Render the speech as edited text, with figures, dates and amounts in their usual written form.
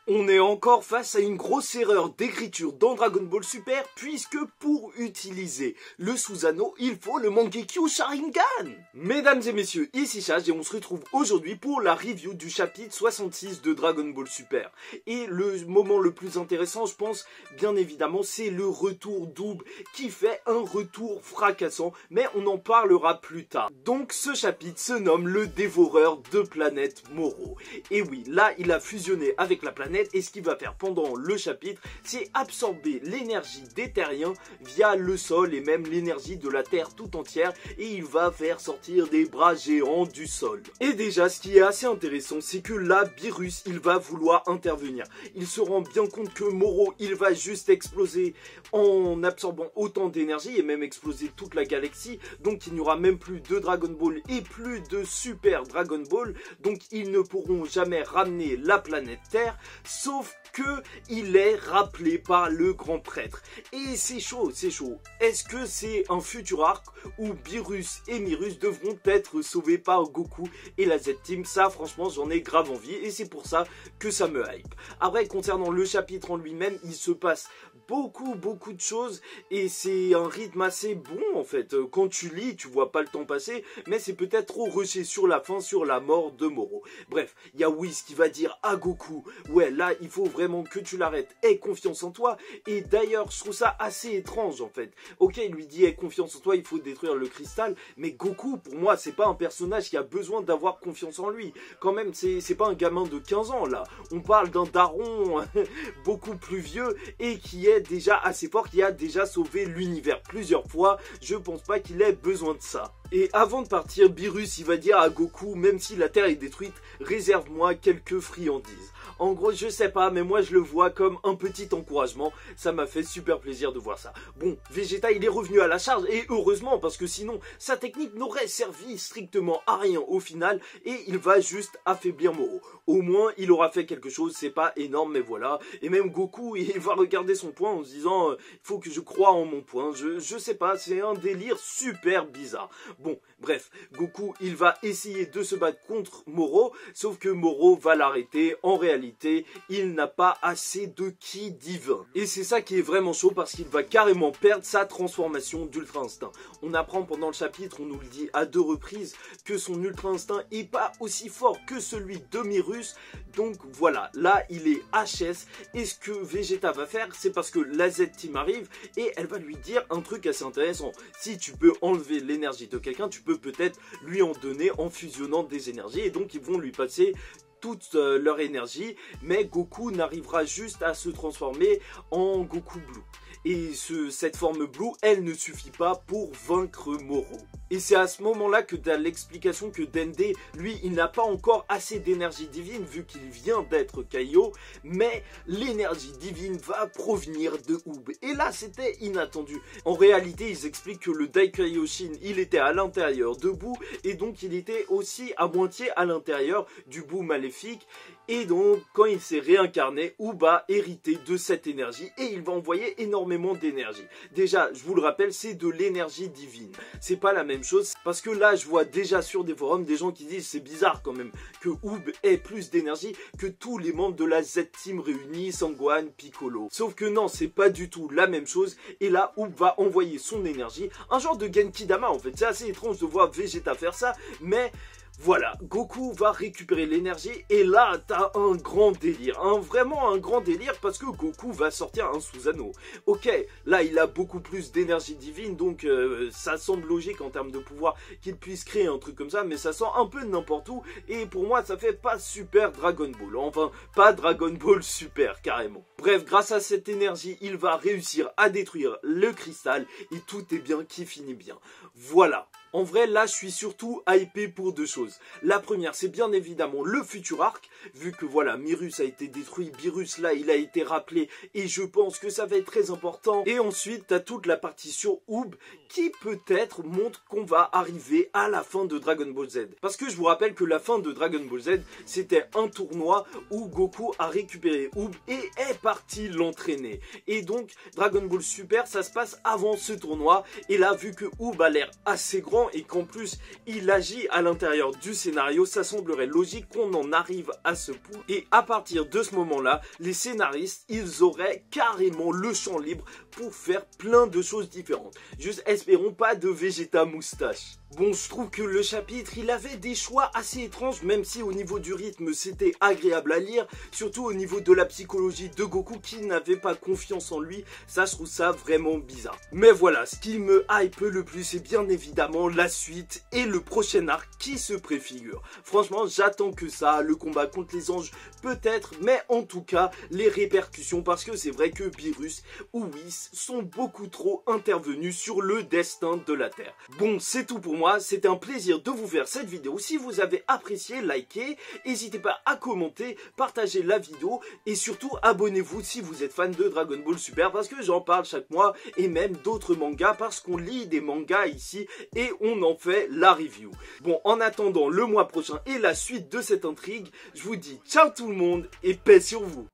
On est encore face à une grosse erreur d'écriture dans Dragon Ball Super, puisque pour utiliser le Susanoo, il faut le Mangekyo Sharingan. Mesdames et messieurs, ici Chage et on se retrouve aujourd'hui pour la review du chapitre 66 de Dragon Ball Super. Et le moment le plus intéressant, je pense, bien évidemment, c'est le retour d'Oob qui fait un retour fracassant, mais on en parlera plus tard. Donc ce chapitre se nomme le dévoreur de planète Moro. Et oui, là il a fusionné avec la planète. Et ce qu'il va faire pendant le chapitre, c'est absorber l'énergie des terriens via le sol et même l'énergie de la terre tout entière. Et il va faire sortir des bras géants du sol. Et déjà, ce qui est assez intéressant, c'est que là, Beerus, il va vouloir intervenir. Il se rend bien compte que Moro, il va juste exploser en absorbant autant d'énergie et même exploser toute la galaxie. Donc il n'y aura même plus de Dragon Ball et plus de Super Dragon Ball. Donc ils ne pourront jamais ramener la planète Terre. Sauf que il est rappelé par le grand prêtre. Et c'est chaud, c'est chaud. Est-ce que c'est un futur arc où Beerus et Myrus devront être sauvés par Goku et la Z-Team? Ça, franchement, j'en ai grave envie. Et c'est pour ça que ça me hype. Après, concernant le chapitre en lui-même, il se passe beaucoup de choses. Et c'est un rythme assez bon, en fait. Quand tu lis, tu vois pas le temps passer. Mais c'est peut-être trop rushé sur la fin, sur la mort de Moro. Bref, il y a Whis qui va dire à Goku: ouais, là, il faut vraiment que tu l'arrêtes, aie confiance en toi. Et d'ailleurs, je trouve ça assez étrange, en fait. Ok, il lui dit, aie confiance en toi, il faut détruire le cristal. Mais Goku, pour moi, c'est pas un personnage qui a besoin d'avoir confiance en lui. Quand même, c'est pas un gamin de 15 ans, là. On parle d'un daron beaucoup plus vieux et qui est déjà assez fort, qui a déjà sauvé l'univers plusieurs fois. Je pense pas qu'il ait besoin de ça. Et avant de partir, Beerus, il va dire à Goku, même si la Terre est détruite, réserve-moi quelques friandises. En gros, je sais pas, mais moi je le vois comme un petit encouragement. Ça m'a fait super plaisir de voir ça. Bon, Vegeta, il est revenu à la charge, et heureusement, parce que sinon, sa technique n'aurait servi strictement à rien au final, et il va juste affaiblir Moro. Au moins, il aura fait quelque chose, c'est pas énorme, mais voilà. Et même Goku, il va regarder son poing en se disant, il faut que je croie en mon poing. Je sais pas, c'est un délire super bizarre. Bon, bref, Goku, il va essayer de se battre contre Moro, sauf que Moro va l'arrêter. En réalité, il n'a pas assez de ki divin. Et c'est ça qui est vraiment chaud parce qu'il va carrément perdre sa transformation d'Ultra Instinct. On apprend pendant le chapitre, on nous le dit à 2 reprises, que son Ultra Instinct est pas aussi fort que celui de Myrus. Donc voilà, là il est HS. Et ce que Vegeta va faire, c'est parce que la Z-Team arrive et elle va lui dire un truc assez intéressant. Si tu peux enlever l'énergie de quelqu'un, tu peux peut-être lui en donner en fusionnant des énergies. Et donc ils vont lui passer toute leur énergie, mais Goku n'arrivera juste à se transformer en Goku Blue. Et cette forme Blue, elle ne suffit pas pour vaincre Moro. Et c'est à ce moment-là que tu as l'explication que Dende, lui, il n'a pas encore assez d'énergie divine vu qu'il vient d'être Kaio, mais l'énergie divine va provenir de Oob. Et là, c'était inattendu. En réalité, ils expliquent que le Daikaioshin, il était à l'intérieur de Boo, et donc il était aussi à moitié à l'intérieur du Boo maléfique. Et donc, quand il s'est réincarné, Oob a hérité de cette énergie et il va envoyer énormément d'énergie. Déjà, je vous le rappelle, c'est de l'énergie divine. C'est pas la même chose parce que là, je vois déjà sur des forums des gens qui disent c'est bizarre quand même que Oob ait plus d'énergie que tous les membres de la Z-Team réunis, Sangohan, Piccolo. Sauf que non, c'est pas du tout la même chose. Et là, Oob va envoyer son énergie, un genre de Genki Dama en fait. C'est assez étrange de voir Vegeta faire ça, mais voilà, Goku va récupérer l'énergie et là, t'as un grand délire, vraiment un grand délire parce que Goku va sortir un Susanoo. Ok, là il a beaucoup plus d'énergie divine, donc ça semble logique en termes de pouvoir qu'il puisse créer un truc comme ça, mais ça sent un peu n'importe où et pour moi ça fait pas Super Dragon Ball, enfin pas Dragon Ball Super carrément. Bref, grâce à cette énergie, il va réussir à détruire le cristal et tout est bien qui finit bien. Voilà. En vrai, là, je suis surtout hypé pour 2 choses. La première, c'est bien évidemment le futur arc, vu que voilà, Myrus a été détruit, Beerus, là, il a été rappelé, et je pense que ça va être très important. Et ensuite, t'as toute la partie sur Oob, qui peut-être montre qu'on va arriver à la fin de Dragon Ball Z. Parce que je vous rappelle que la fin de Dragon Ball Z, c'était un tournoi où Goku a récupéré Oob et est parti l'entraîner. Et donc, Dragon Ball Super, ça se passe avant ce tournoi, et là, vu que Oob a l'air assez grand, courant et qu'en plus il agit à l'intérieur du scénario, ça semblerait logique qu'on en arrive à ce point. Et à partir de ce moment-là, les scénaristes, ils auraient carrément le champ libre pour faire plein de choses différentes. Juste espérons pas de Vegeta moustache. Bon, je trouve que le chapitre, il avait des choix assez étranges, même si au niveau du rythme, c'était agréable à lire, surtout au niveau de la psychologie de Goku qui n'avait pas confiance en lui, ça je trouve ça vraiment bizarre. Mais voilà, ce qui me hype le plus, c'est bien évidemment la suite et le prochain arc qui se préfigure. Franchement, j'attends que ça, le combat contre les anges peut-être, mais en tout cas, les répercussions, parce que c'est vrai que Beerus ou Whis sont beaucoup trop intervenus sur le destin de la Terre. Bon, c'est tout pour moi, c'était un plaisir de vous faire cette vidéo. Si vous avez apprécié, likez, n'hésitez pas à commenter, partager la vidéo et surtout abonnez-vous si vous êtes fan de Dragon Ball Super parce que j'en parle chaque mois et même d'autres mangas parce qu'on lit des mangas ici et on en fait la review. Bon, en attendant le mois prochain et la suite de cette intrigue, je vous dis ciao tout le monde et paix sur vous.